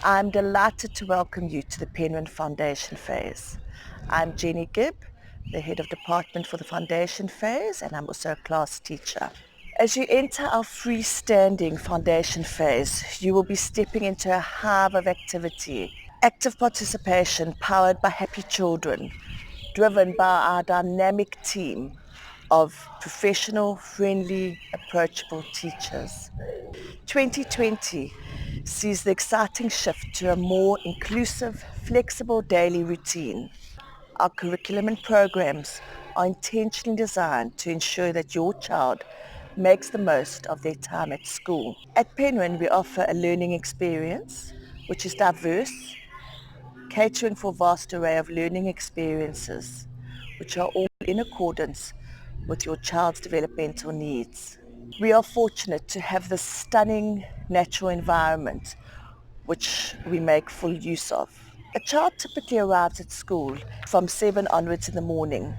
I'm delighted to welcome you to the Penryn Foundation Phase. I'm Jenny Gibb, the Head of Department for the Foundation Phase, and I'm also a class teacher. As you enter our freestanding Foundation Phase, you will be stepping into a hive of activity, active participation powered by happy children, driven by our dynamic team of professional, friendly, approachable teachers. 2020 sees the exciting shift to a more inclusive, flexible daily routine. Our curriculum and programs are intentionally designed to ensure that your child makes the most of their time at school. At Penryn, we offer a learning experience which is diverse, catering for a vast array of learning experiences, which are all in accordance with your child's developmental needs. We are fortunate to have this stunning natural environment which we make full use of. A child typically arrives at school from 7 onwards in the morning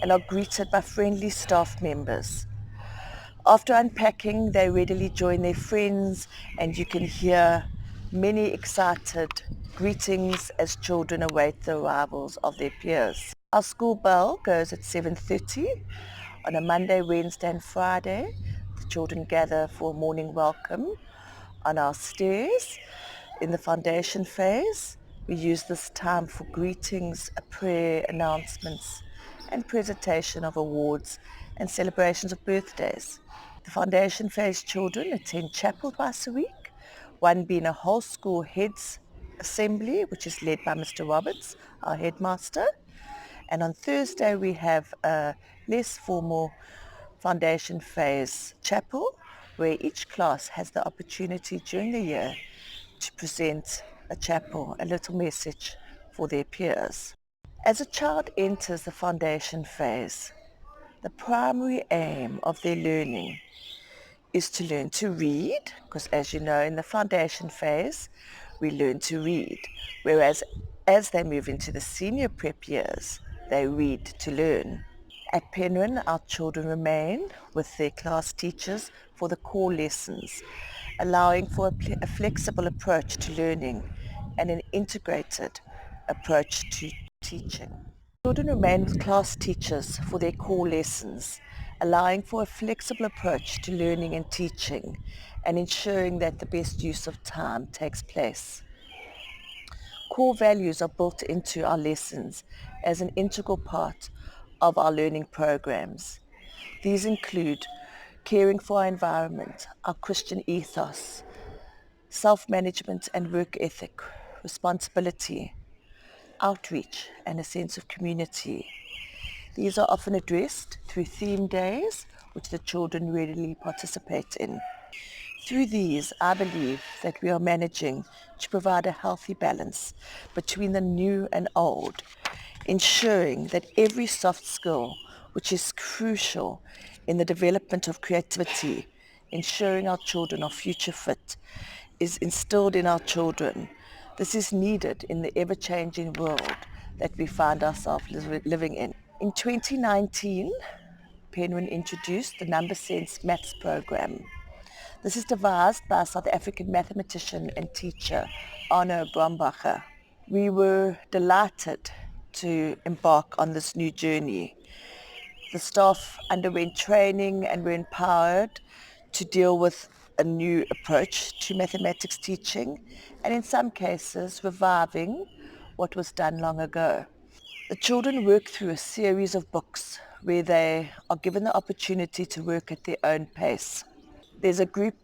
and are greeted by friendly staff members. After unpacking, they readily join their friends and you can hear many excited greetings as children await the arrivals of their peers. Our school bell goes at 7:30 on a Monday, Wednesday and Friday. The children gather for a morning welcome on our stairs in the foundation phase. We use this time for greetings, a prayer, announcements and presentation of awards and celebrations of birthdays. The foundation phase children attend chapel twice a week, one being a whole school heads assembly, which is led by Mr. Roberts, our headmaster. And on Thursday we have a less formal foundation phase chapel where each class has the opportunity during the year to present a chapel, a little message for their peers. As a child enters the foundation phase, the primary aim of their learning is to learn to read, because as you know, in the foundation phase, we learn to read, whereas as they move into the senior prep years, they read to learn. At Penryn, our children remain with their class teachers for the core lessons, allowing for a flexible approach to learning and an integrated approach to teaching. Children remain with class teachers for their core lessons, allowing for a flexible approach to learning and teaching and ensuring that the best use of time takes place. Core values are built into our lessons as an integral part of our learning programs. These include caring for our environment, our Christian ethos, self-management and work ethic, responsibility, outreach, and a sense of community. These are often addressed through theme days, which the children readily participate in. Through these, I believe that we are managing to provide a healthy balance between the new and old, ensuring that every soft skill, which is crucial in the development of creativity, ensuring our children are future fit, is instilled in our children. This is needed in the ever-changing world that we find ourselves living in. In 2019, Penryn introduced the Number Sense Maths program. This is devised by a South African mathematician and teacher, Arno Brombacher. We were delighted to embark on this new journey. The staff underwent training and were empowered to deal with a new approach to mathematics teaching and in some cases reviving what was done long ago. The children work through a series of books where they are given the opportunity to work at their own pace. There's a group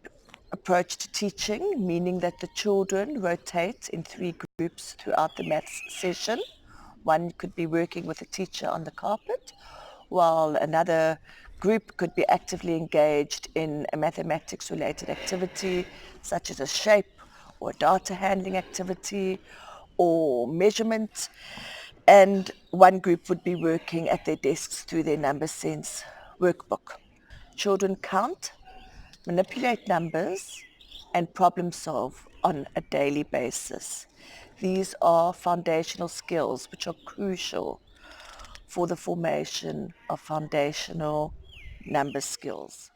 approach to teaching, meaning that the children rotate in 3 groups throughout the maths session. One could be working with a teacher on the carpet, while another group could be actively engaged in a mathematics-related activity, such as a shape or data handling activity or measurement. And one group would be working at their desks through their Number Sense workbook. Children count, manipulate numbers, and problem solve on a daily basis. These are foundational skills which are crucial for the formation of foundational number skills.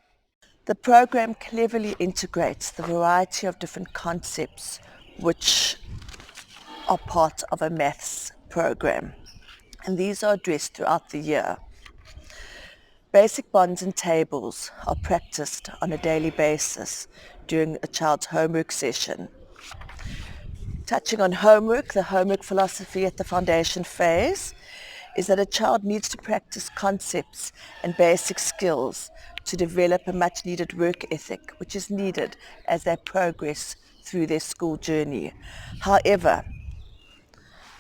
The program cleverly integrates the variety of different concepts which are part of a maths program. And these are addressed throughout the year. Basic bonds and tables are practiced on a daily basis during a child's homework session. Touching on homework, the homework philosophy at the foundation phase is that a child needs to practice concepts and basic skills to develop a much needed work ethic, which is needed as they progress through their school journey. However,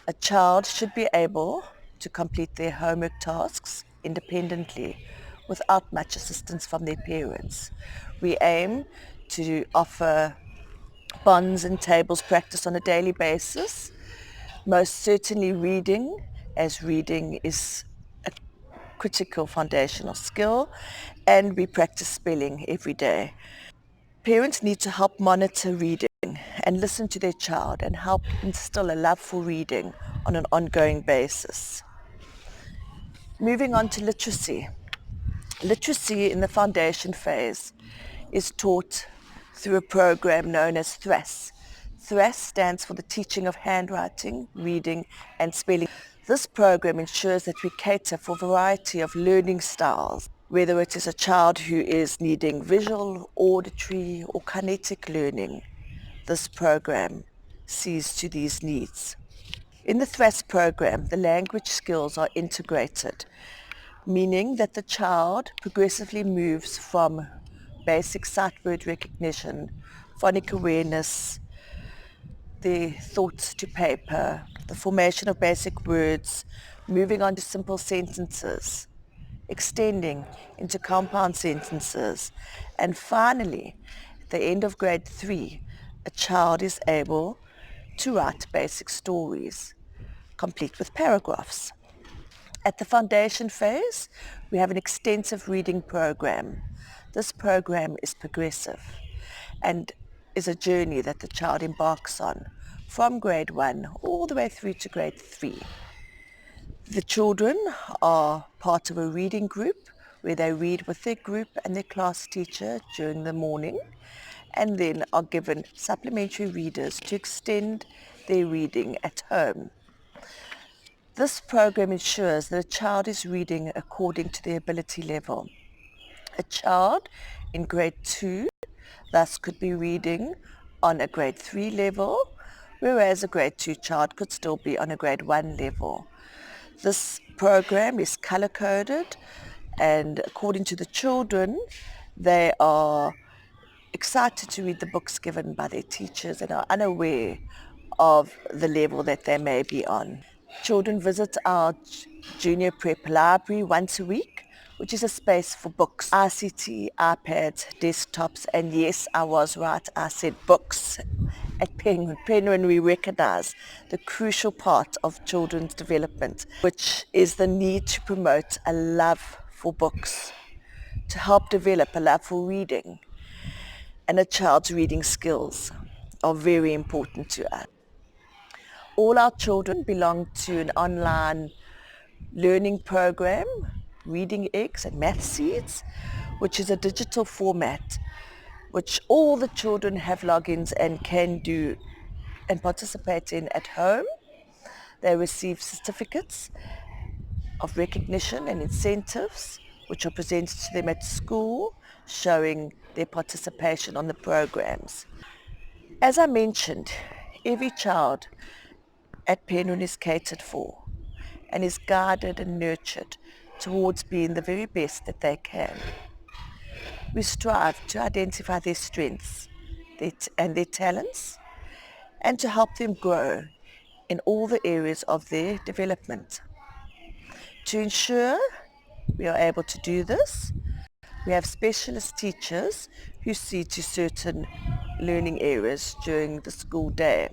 a child should be able to complete their homework tasks independently without much assistance from their parents. We aim to offer bonds and tables practice on a daily basis, most certainly reading, as reading is a critical foundational skill, and we practice spelling every day. Parents need to help monitor reading and listen to their child and help instill a love for reading on an ongoing basis. Moving on to literacy. Literacy in the foundation phase is taught through a program known as THRAS. THRAS stands for the Teaching of Handwriting, Reading and Spelling. This program ensures that we cater for a variety of learning styles, whether it is a child who is needing visual, auditory or kinetic learning. This program sees to these needs. In the THRAS program, the language skills are integrated, meaning that the child progressively moves from basic sight word recognition, phonic awareness, their thoughts to paper, the formation of basic words, moving on to simple sentences, extending into compound sentences, and finally, at the end of grade 3, a child is able to write basic stories, complete with paragraphs. At the foundation phase, we have an extensive reading program. This program is progressive and is a journey that the child embarks on from grade 1 all the way through to grade 3. The children are part of a reading group where they read with their group and their class teacher during the morning, and then are given supplementary readers to extend their reading at home. This program ensures that a child is reading according to their ability level. A child in grade 2 thus could be reading on a grade 3 level, whereas a grade 2 child could still be on a grade 1 level. This program is color-coded, and according to the children, they are excited to read the books given by their teachers and are unaware of the level that they may be on. Children visit our junior prep library once a week, which is a space for books, ICT, iPads, desktops, and yes, I was right, I said books. At Penryn, we recognize the crucial part of children's development, which is the need to promote a love for books, to help develop a love for reading, and a child's reading skills are very important to us. All our children belong to an online learning program, Reading Eggs and Math Seeds, which is a digital format which all the children have logins and can do and participate in at home. They receive certificates of recognition and incentives which are presented to them at school, showing their participation on the programs. As I mentioned, every child at Penryn is catered for and is guided and nurtured towards being the very best that they can. We strive to identify their strengths and their talents, and to help them grow in all the areas of their development. To ensure we are able to do this, we have specialist teachers who see to certain learning areas during the school day.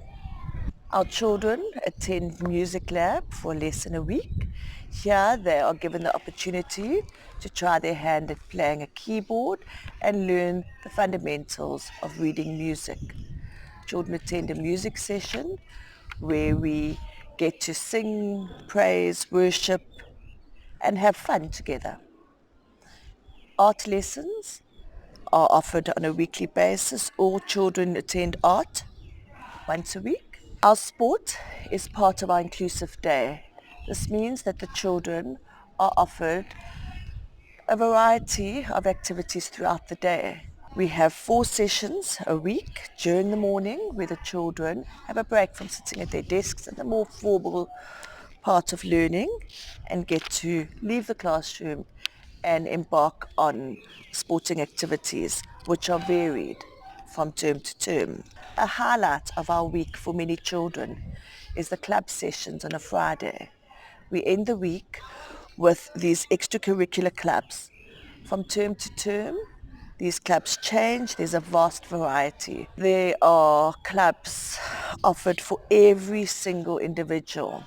Our children attend music lab for a lesson a week. Here they are given the opportunity to try their hand at playing a keyboard and learn the fundamentals of reading music. Children attend a music session where we get to sing, praise, worship, and have fun together. Art lessons are offered on a weekly basis. All children attend art once a week. Our sport is part of our inclusive day. This means that the children are offered a variety of activities throughout the day. We have 4 sessions a week during the morning where the children have a break from sitting at their desks and the more formal part of learning and get to leave the classroom and embark on sporting activities which are varied from term to term. A highlight of our week for many children is the club sessions on a Friday. We end the week with these extracurricular clubs. From term to term, these clubs change. There's a vast variety. There are clubs offered for every single individual,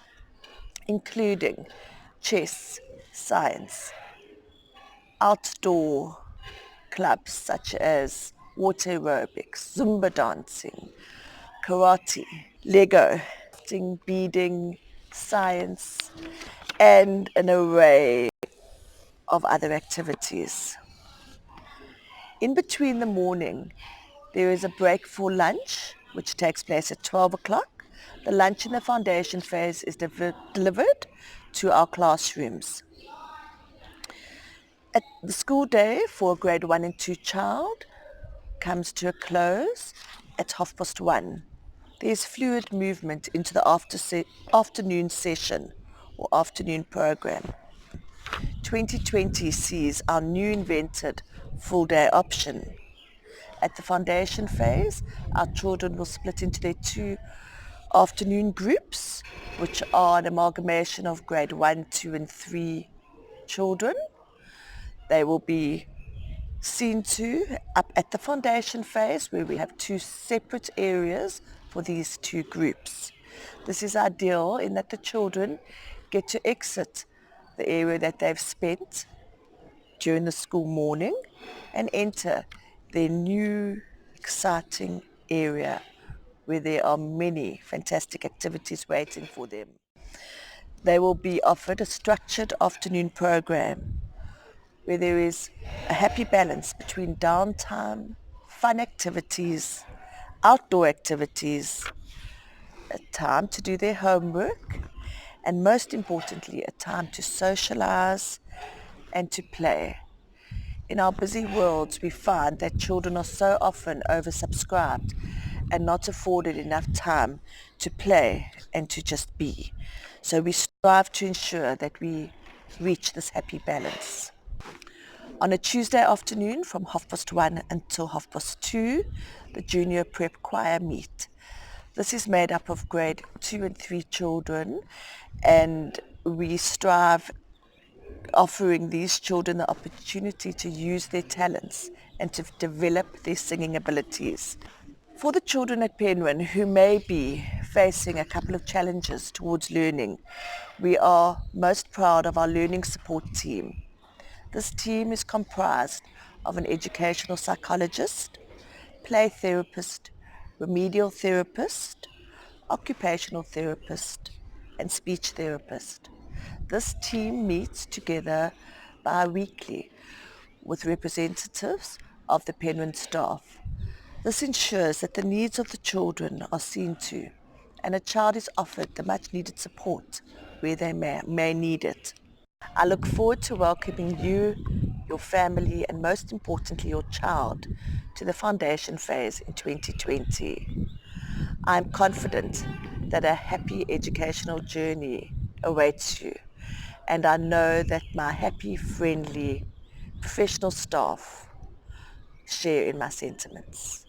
including chess, science, outdoor clubs such as water aerobics, Zumba dancing, karate, Lego, beading, science, and an array of other activities. In between the morning, there is a break for lunch, which takes place at 12 o'clock. The lunch in the foundation phase is delivered to our classrooms. The school day for a grade 1 and 2 child comes to a close at 1:30. There's fluid movement into the afternoon session or afternoon program. 2020 sees our new invented full day option. At the foundation phase, our children will split into their 2 afternoon groups, which are an amalgamation of grade 1, 2 and 3 children. They will be seen to up at the foundation phase where we have 2 separate areas for these 2 groups. This is ideal in that the children get to exit the area that they've spent during the school morning and enter their new exciting area where there are many fantastic activities waiting for them. They will be offered a structured afternoon program where there is a happy balance between downtime, fun activities, outdoor activities, a time to do their homework, and most importantly, a time to socialize and to play. In our busy worlds, we find that children are so often oversubscribed and not afforded enough time to play and to just be. So we strive to ensure that we reach this happy balance. On a Tuesday afternoon from 1:30 until 2:30, the junior prep choir meet. This is made up of grade 2 and 3 children, and we strive offering these children the opportunity to use their talents and to develop their singing abilities. For the children at Penryn who may be facing a couple of challenges towards learning, we are most proud of our learning support team. This team is comprised of an educational psychologist, play therapist, remedial therapist, occupational therapist, and speech therapist. This team meets together bi-weekly with representatives of the Penryn staff. This ensures that the needs of the children are seen to and a child is offered the much needed support where they may need it. I look forward to welcoming you, your family, and most importantly your child to the foundation phase in 2020. I am confident that a happy educational journey awaits you, and I know that my happy, friendly, professional staff share in my sentiments.